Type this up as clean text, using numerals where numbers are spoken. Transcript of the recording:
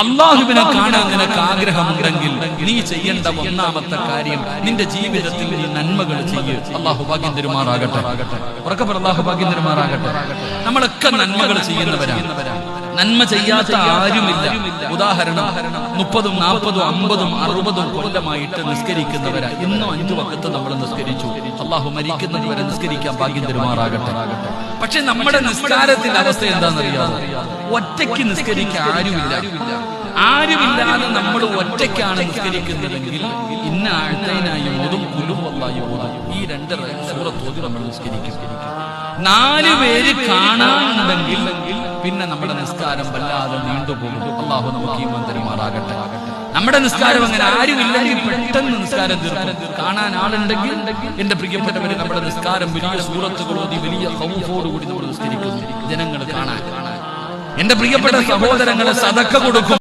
അള്ളാഹുവിനെ കാണാൻ നിനക്ക് ആഗ്രഹമുണ്ടെങ്കിൽ നീ ചെയ്യേണ്ട ഒന്നാമത്തെ കാര്യം നിന്റെ ജീവിതത്തിൽ നീ നന്മകൾ ചെയ്യുക. അള്ളാഹു ഭാഗ്യം തരുമാറാകട്ടെ. ഉറക്കപ്പറ അള്ളാഹു ഭാഗ്യം തരുമാറാകട്ടെ. നമ്മളൊക്കെ നന്മകൾ ചെയ്യുന്നവരാണ്. നന്മ ചെയ്യാത്ത ആരുമില്ല. ഉദാഹരണം 30, 40, 50, 60 കൊല്ലമായിട്ട് നിസ്കരിക്കുന്നവരാ. ഇന്നും 5 വഖത്ത് നമ്മൾ നിസ്കരിച്ചു. അള്ളാഹു മരിക്കുന്നത് വരെ നിസ്കരിക്കാൻ ഭാഗ്യം തരുമാറാകട്ടെ. പക്ഷെ നമ്മുടെ നിസ്കാരത്തിന്റെ അവസ്ഥ എന്താണെന്നറിയാമോ? ഒറ്റയ്ക്ക് നിസ്കരിക്കാൻ ആരുമില്ലാതെ നമ്മൾ ഒറ്റയ്ക്കാണ് നിസ്കരിക്കുന്നതെങ്കിൽ ഇന്ന ആഴ്ത്തനായി ഓതും കുലുവല്ലാഹി ഓതും. ഈ 2 സൂറത്ത് ഓതി നമ്മൾ നിസ്കരിക്കും. 4 പേര് കാണാനുണ്ടെങ്കിൽ പിന്നെ നമ്മുടെ നിസ്കാരം വല്ലാതെ നീണ്ടുപോകും. അള്ളാഹു നമുക്ക് ഈമാൻ തരുമാറാകട്ടെ. നമ്മുടെ നിസ്കാരം അങ്ങനെ ആരുമില്ലെങ്കിൽ പെട്ടെന്ന് നിസ്കാരം തീർക്കും. കാണാൻ ആളുണ്ടെങ്കിൽ എന്റെ പ്രിയപ്പെട്ടവരെ നമ്മുടെ നിസ്കാരം വലിയ സൂറത്തുകൾ ഓതി വലിയ ഖൗഫോടുകൂടി നമ്മൾ നിസ്കരിക്കുന്നു. ജനങ്ങൾ കാണാൻ. എന്റെ പ്രിയപ്പെട്ട സഹോദരങ്ങളെ സദക്ക കൊടുക്കും.